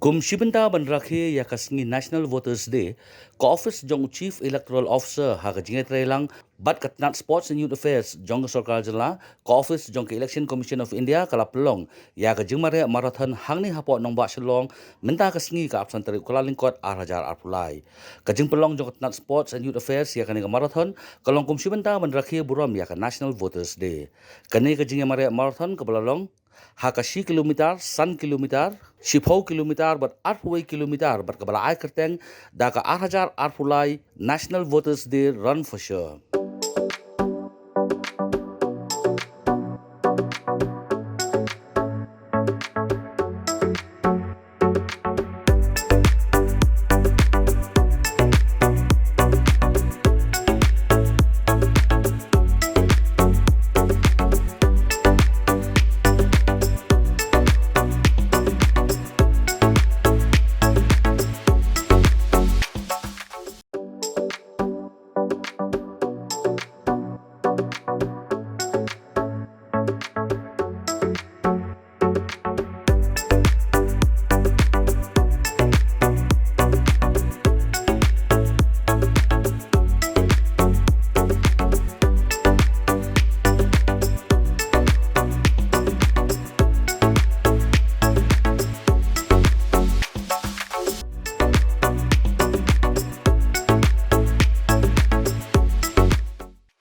Kum Shibenta ban Rakhe ya kasngi National Voters Day, ka office jong Chief Electoral Officer ha ka jingai trelang bat katnat Sports and Youth Affairs jong sarkar jela ka office jong ke Election Commission of India kala pelong ya ka jingmare marathon hangni hapo nong ba shalong menta kasngi ka absan tari kula lingkot arhajar arpulai ka jing pelong jong katnat Sports and Youth Affairs ya ka marathon kalong Kum Shibenta ban Rakhe buram ya ka National Voters Day kani ka jingai mare marathon ka belalong Hakashi kilometer, san kilometer, Shipho kilometer, but Arpway kilometer, but Kabala I Kerteng, Daka Arhajar Arpulai, National Voters Day Run for sure.